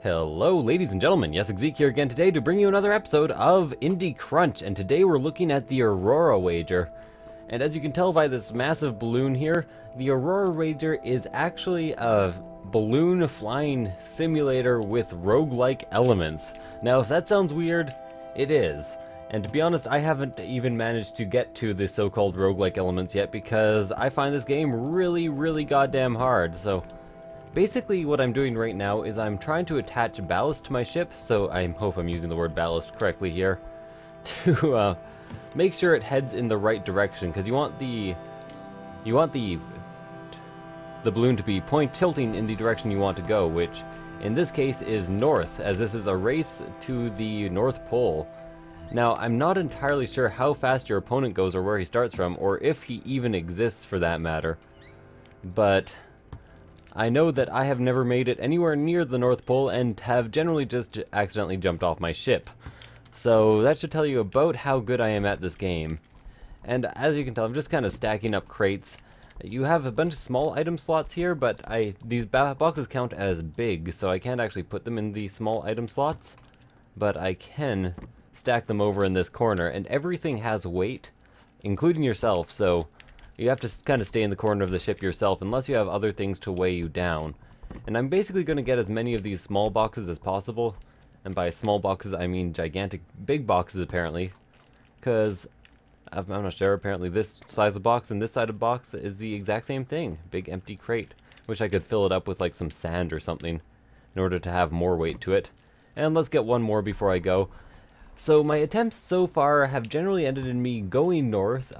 Hello ladies and gentlemen, Yessik here again today to bring you another episode of Indie Crunch, and today we're looking at the Aurora wager. And as you can tell by this massive balloon here, the Aurora wager is actually a balloon flying simulator with roguelike elements. Now if that sounds weird, it is. And to be honest, I haven't even managed to get to the so-called roguelike elements yet because I find this game really goddamn hard, so... Basically, what I'm doing right now is I'm trying to attach ballast to my ship, so I hope I'm using the word ballast correctly here, to make sure it heads in the right direction, because you want the balloon to be tilting in the direction you want to go, which in this case is north, as this is a race to the North Pole. Now, I'm not entirely sure how fast your opponent goes or where he starts from, or if he even exists for that matter, but I know that I have never made it anywhere near the North Pole and have generally just accidentally jumped off my ship. So that should tell you about how good I am at this game. And as you can tell, I'm just kind of stacking up crates. You have a bunch of small item slots here, but these boxes count as big, so I can't actually put them in the small item slots. But I can stack them over in this corner, and everything has weight, including yourself, so you have to kind of stay in the corner of the ship yourself unless you have other things to weigh you down. And I'm basically going to get as many of these small boxes as possible. And by small boxes I mean gigantic big boxes apparently. Because I'm not sure, apparently this size of box and this side of box is the exact same thing. Big empty crate. Wish I could fill it up with like some sand or something in order to have more weight to it. And let's get one more before I go. So my attempts so far have generally ended in me going north,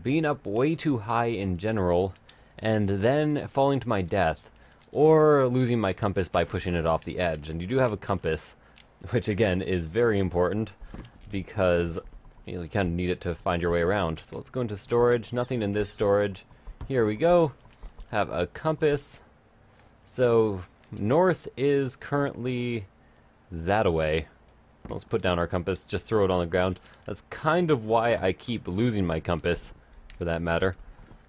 being up way too high in general, and then falling to my death, or losing my compass by pushing it off the edge. And you do have a compass, which again is very important, because you kind of need it to find your way around. So let's go into storage, nothing in this storage. Here we go, have a compass. So north is currently that away. Let's put down our compass, just throw it on the ground. That's kind of why I keep losing my compass, for that matter.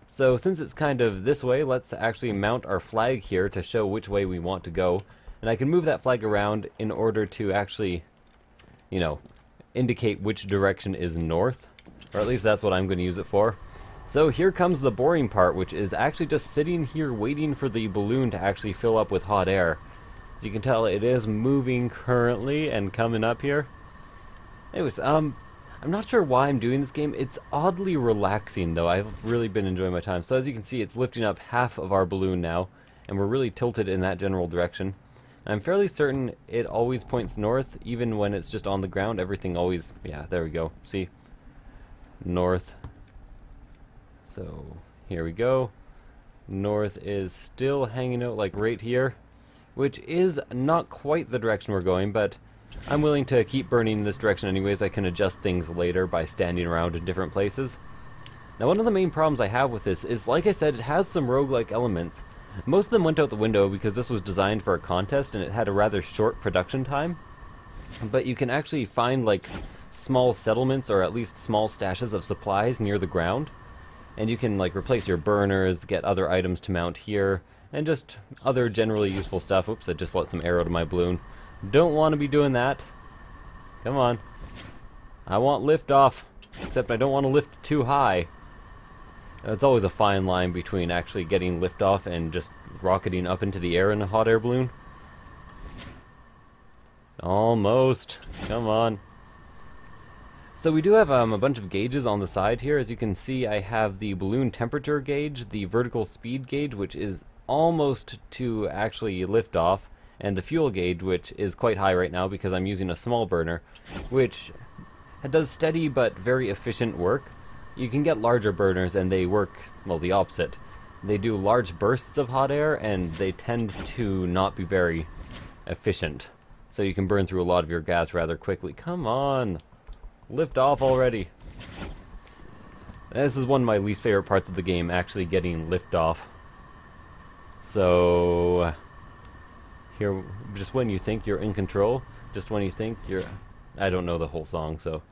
So since it's kind of this way, let's actually mount our flag here to show which way we want to go. And I can move that flag around in order to actually, you know, indicate which direction is north. Or at least that's what I'm going to use it for. So here comes the boring part, which is actually just sitting here waiting for the balloon to actually fill up with hot air. As you can tell, it is moving currently and coming up here. Anyways, I'm not sure why I'm doing this game. It's oddly relaxing, though. I've really been enjoying my time. So as you can see, it's lifting up half of our balloon now, and we're really tilted in that general direction. I'm fairly certain it always points north, even when it's just on the ground. Everything always, yeah, there we go. See? North. So, here we go. North is still hanging out like right here, which is not quite the direction we're going, but I'm willing to keep burning in this direction anyways. I can adjust things later by standing around in different places. Now, one of the main problems I have with this is, like I said, it has some roguelike elements. Most of them went out the window because this was designed for a contest and it had a rather short production time. But you can actually find like small settlements, or at least small stashes of supplies near the ground. And you can like replace your burners, get other items to mount here, and just other generally useful stuff. Oops, I just let some air out of my balloon. Don't want to be doing that. Come on. I want liftoff, except I don't want to lift too high. It's always a fine line between actually getting liftoff and just rocketing up into the air in a hot air balloon. Almost. Come on. So we do have a bunch of gauges on the side here. As you can see, I have the balloon temperature gauge, the vertical speed gauge, which is almost to actually lift off, and the fuel gauge, which is quite high right now because I'm using a small burner, which does steady but very efficient work. You can get larger burners and they work, well, the opposite. They do large bursts of hot air and they tend to not be very efficient. So you can burn through a lot of your gas rather quickly. Come on! Lift off already! This is one of my least favorite parts of the game, actually getting liftoff. So here, just when you think you're in control, just when you think you're... I don't know the whole song, so...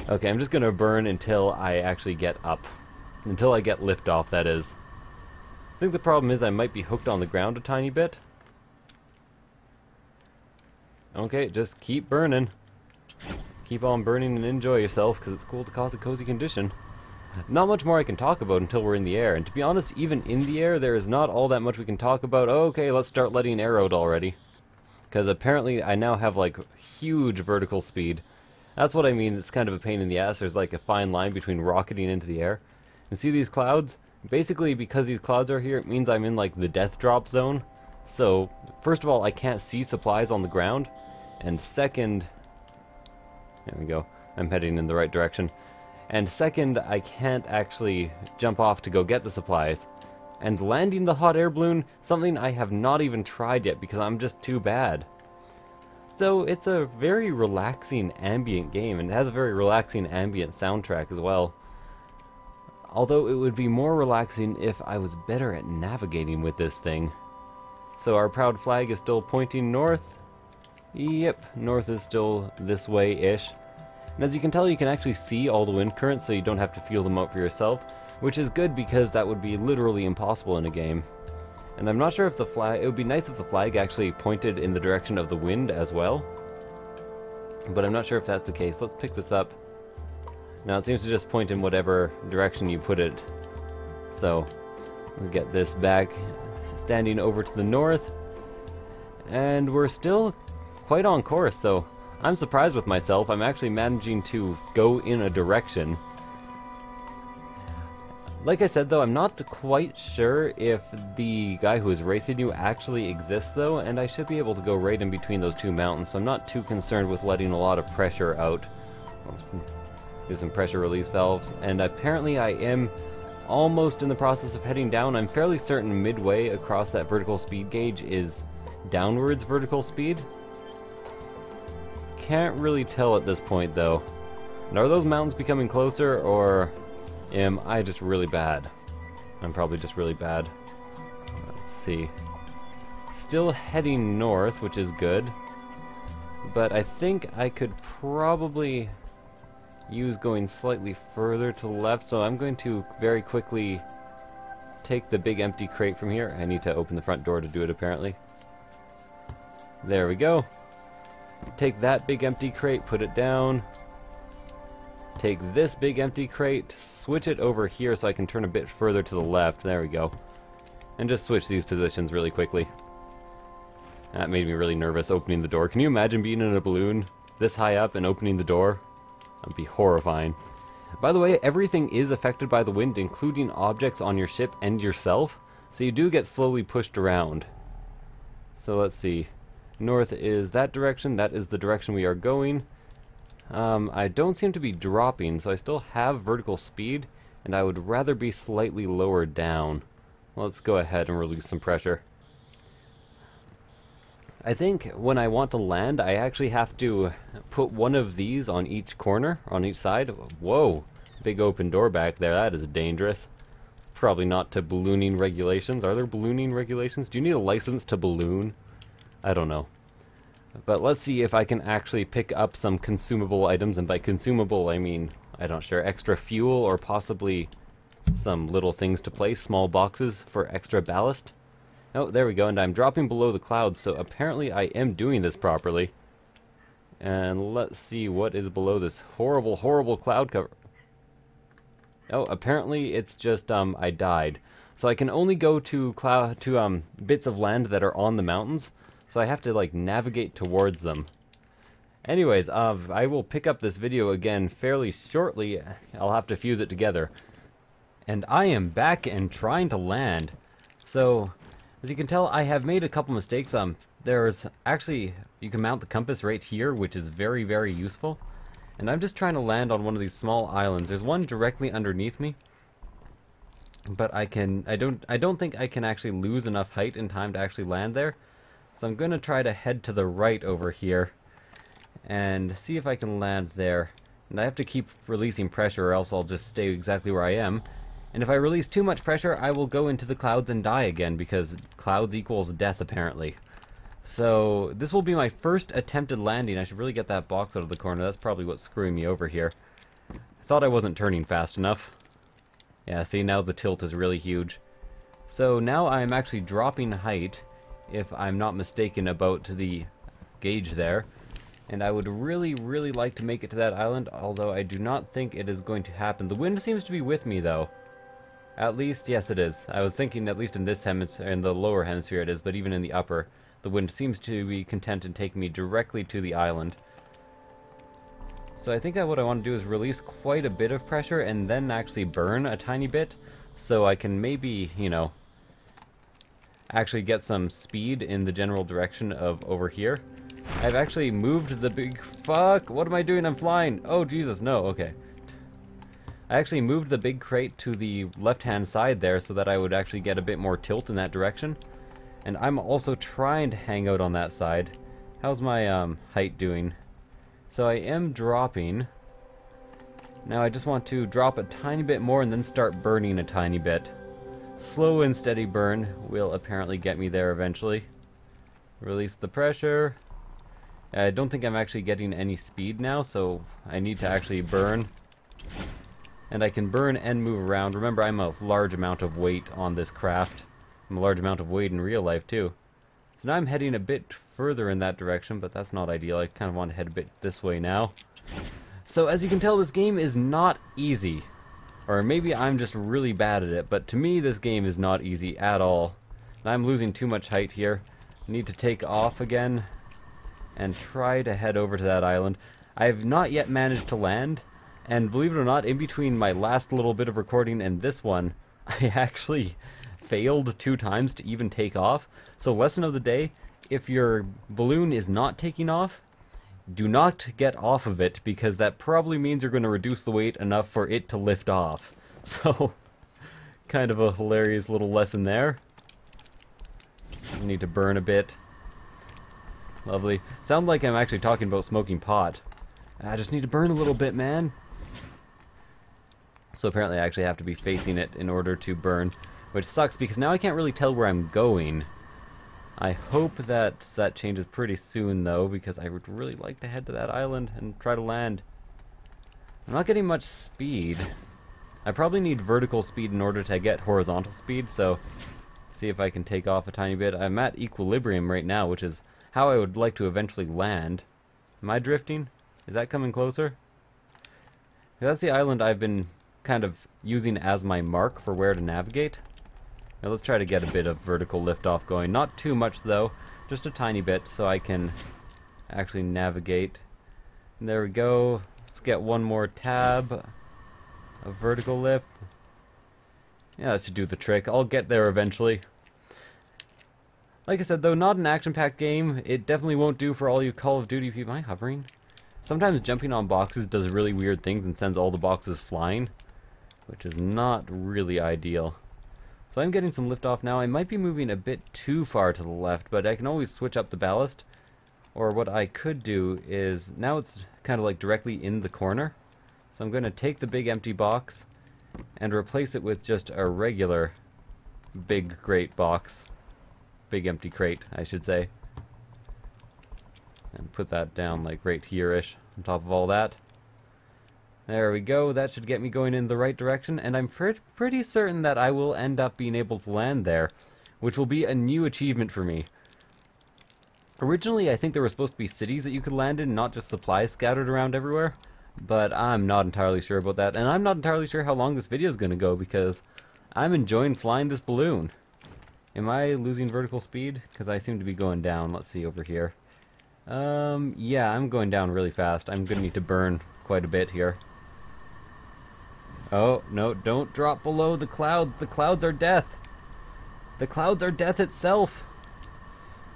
Okay, I'm just gonna burn until I actually get up. Until I get liftoff, that is. I think the problem is I might be hooked on the ground a tiny bit. Okay, just keep burning. Keep on burning and enjoy yourself, because it's cool to cause a cozy condition. Not much more I can talk about until we're in the air, and to be honest, even in the air, there is not all that much we can talk about. Okay, let's start letting air out already. Because apparently I now have, like, huge vertical speed. That's what I mean, it's kind of a pain in the ass. There's, like, a fine line between rocketing into the air. And see these clouds? Basically, because these clouds are here, it means I'm in, like, the death drop zone. So, first of all, I can't see supplies on the ground. And second... There we go. I'm heading in the right direction. And second, I can't actually jump off to go get the supplies. And landing the hot air balloon, something I have not even tried yet because I'm just too bad. So it's a very relaxing ambient game, and it has a very relaxing ambient soundtrack as well. Although it would be more relaxing if I was better at navigating with this thing. So our proud flag is still pointing north. Yep, north is still this way-ish. And as you can tell, you can actually see all the wind currents, so you don't have to feel them out for yourself, which is good because that would be literally impossible in a game. And I'm not sure if the flag... It would be nice if the flag actually pointed in the direction of the wind as well. But I'm not sure if that's the case. Let's pick this up. Now it seems to just point in whatever direction you put it. So, let's get this back, standing over to the north. And we're still quite on course, so I'm surprised with myself. I'm actually managing to go in a direction. Like I said though, I'm not quite sure if the guy who is racing you actually exists though, and I should be able to go right in between those two mountains, so I'm not too concerned with letting a lot of pressure out. Let's do some pressure release valves, and apparently I am almost in the process of heading down. I'm fairly certain midway across that vertical speed gauge is downwards vertical speed. Can't really tell at this point though. And are those mountains becoming closer, or am I just really bad? I'm probably just really bad. Let's see. Still heading north, which is good. But I think I could probably use going slightly further to the left, so I'm going to very quickly take the big empty crate from here. I need to open the front door to do it apparently. There we go. Take that big empty crate, put it down. Take this big empty crate, switch it over here so I can turn a bit further to the left. There we go. And just switch these positions really quickly. That made me really nervous opening the door. Can you imagine being in a balloon this high up and opening the door? That'd be horrifying. By the way, everything is affected by the wind, including objects on your ship and yourself. So you do get slowly pushed around. So let's see. North is that direction. That is the direction we are going. I don't seem to be dropping, so I still have vertical speed, and I would rather be slightly lower down. Let's go ahead and release some pressure. I think when I want to land, I actually have to put one of these on each corner, on each side. Whoa, big open door back there. That is dangerous. Probably not to ballooning regulations. Are there ballooning regulations? Do you need a license to balloon? I don't know. But let's see if I can actually pick up some consumable items, and by consumable I mean, I'm not sure, extra fuel or possibly some little things to place, small boxes for extra ballast. Oh, there we go, and I'm dropping below the clouds, so apparently I am doing this properly. And let's see what is below this horrible, horrible cloud cover. Oh, apparently it's just, I died. So I can only go to bits of land that are on the mountains. So I have to, like, navigate towards them. Anyways, I will pick up this video again fairly shortly. I'll have to fuse it together. And I am back and trying to land. So, as you can tell, I have made a couple mistakes. There's actually, you can mount the compass right here, which is very, very useful. And I'm just trying to land on one of these small islands. There's one directly underneath me. But I don't think I can actually lose enough height in time to actually land there. So I'm going to try to head to the right over here and see if I can land there. And I have to keep releasing pressure or else I'll just stay exactly where I am. And if I release too much pressure, I will go into the clouds and die again, because clouds equals death apparently. So this will be my first attempted landing. I should really get that box out of the corner. That's probably what's screwing me over here. I thought I wasn't turning fast enough. Yeah, see, now the tilt is really huge. So now I'm actually dropping height, if I'm not mistaken, about the gauge there. And I would really, really like to make it to that island, although I do not think it is going to happen. The wind seems to be with me, though. At least, yes, it is. I was thinking at least in this hemisphere, in the lower hemisphere it is, but even in the upper, the wind seems to be content in taking me directly to the island. So I think that what I want to do is release quite a bit of pressure and then actually burn a tiny bit, so I can maybe, you know, actually get some speed in the general direction of over here. I've actually moved the big... Fuck! What am I doing? I'm flying! Oh, Jesus, no. Okay. I actually moved the big crate to the left-hand side there so that I would actually get a bit more tilt in that direction. And I'm also trying to hang out on that side. How's my height doing? So I am dropping. Now I just want to drop a tiny bit more and then start burning a tiny bit. Slow and steady burn will apparently get me there eventually. Release the pressure. I don't think I'm actually getting any speed now, so I need to actually burn. And I can burn and move around. Remember, I'm a large amount of weight on this craft. I'm a large amount of weight in real life, too. So now I'm heading a bit further in that direction, but that's not ideal. I kind of want to head a bit this way now. So as you can tell, this game is not easy. Or maybe I'm just really bad at it, but to me, this game is not easy at all. And I'm losing too much height here. I need to take off again and try to head over to that island. I have not yet managed to land, and believe it or not, in between my last little bit of recording and this one, I actually failed 2 times to even take off. So lesson of the day, if your balloon is not taking off, do not get off of it, because that probably means you're going to reduce the weight enough for it to lift off. So, kind of a hilarious little lesson there. I need to burn a bit. Lovely. Sound like I'm actually talking about smoking pot. I just need to burn a little bit, man. So apparently I actually have to be facing it in order to burn, which sucks because now I can't really tell where I'm going. I hope that that changes pretty soon, though, because I would really like to head to that island and try to land. I'm not getting much speed. I probably need vertical speed in order to get horizontal speed, so see if I can take off a tiny bit. I'm at equilibrium right now, which is how I would like to eventually land. Am I drifting? Is that coming closer? That's the island I've been kind of using as my mark for where to navigate. Now let's try to get a bit of vertical liftoff going. Not too much though, just a tiny bit so I can actually navigate. And there we go. Let's get one more tab of vertical lift. Yeah, that should do the trick. I'll get there eventually. Like I said though, not an action-packed game. It definitely won't do for all you Call of Duty people. Am I hovering? Sometimes jumping on boxes does really weird things and sends all the boxes flying, which is not really ideal. So I'm getting some liftoff now. I might be moving a bit too far to the left, but I can always switch up the ballast. Or what I could do is, now it's kind of like directly in the corner. So I'm going to take the big empty box and replace it with just a regular big crate box. Big empty crate, I should say. And put that down like right here-ish on top of all that. There we go. That should get me going in the right direction, and I'm pretty certain that I will end up being able to land there, which will be a new achievement for me. Originally, I think there were supposed to be cities that you could land in, not just supplies scattered around everywhere, but I'm not entirely sure about that, and I'm not entirely sure how long this video is going to go, because I'm enjoying flying this balloon. Am I losing vertical speed? Because I seem to be going down. Let's see over here. Yeah, I'm going down really fast. I'm going to need to burn quite a bit here. Oh, no, don't drop below the clouds. The clouds are death. The clouds are death itself.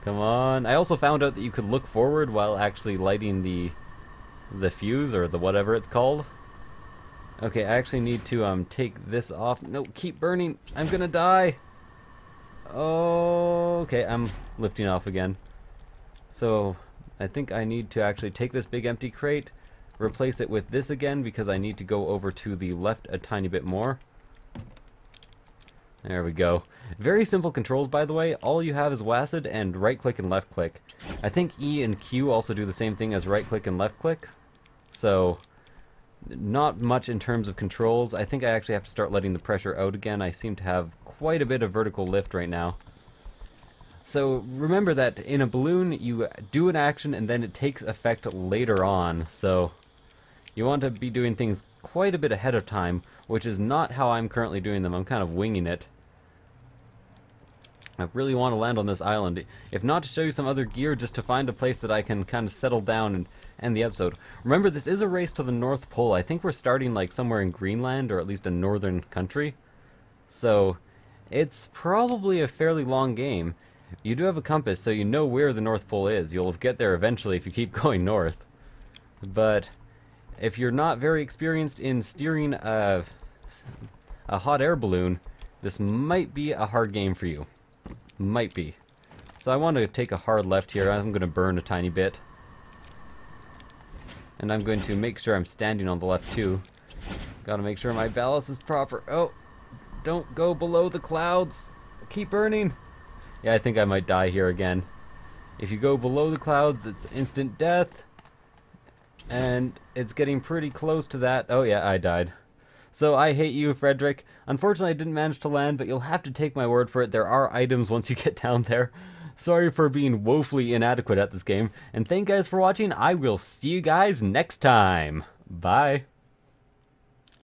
Come on. I also found out that you could look forward while actually lighting the fuse, or the whatever it's called. Okay, I actually need to take this off. No, keep burning. I'm gonna die. Oh, okay, I'm lifting off again. So, I think I need to actually take this big empty crate, replace it with this again, because I need to go over to the left a tiny bit more. There we go. Very simple controls, by the way. All you have is WASD and right click and left click. I think E and Q also do the same thing as right click and left click. So, not much in terms of controls. I think I actually have to start letting the pressure out again. I seem to have quite a bit of vertical lift right now. So remember that in a balloon, you do an action and then it takes effect later on. So you want to be doing things quite a bit ahead of time, which is not how I'm currently doing them. I'm kind of winging it. I really want to land on this island. If not to show you some other gear, just to find a place that I can kind of settle down and end the episode. Remember, this is a race to the North Pole. I think we're starting like somewhere in Greenland, or at least a northern country. So it's probably a fairly long game. You do have a compass, so you know where the North Pole is. You'll get there eventually if you keep going north. But if you're not very experienced in steering a hot air balloon, this might be a hard game for you. Might be. So I want to take a hard left here. I'm going to burn a tiny bit. And I'm going to make sure I'm standing on the left too. Gotta make sure my ballast is proper. Oh, don't go below the clouds. Keep burning. Yeah, I think I might die here again. If you go below the clouds, it's instant death. And it's getting pretty close to that. Oh yeah, I died. So I hate you, Frederick. Unfortunately, I didn't manage to land, but you'll have to take my word for it. There are items once you get down there. Sorry for being woefully inadequate at this game. And thank you guys for watching. I will see you guys next time. Bye.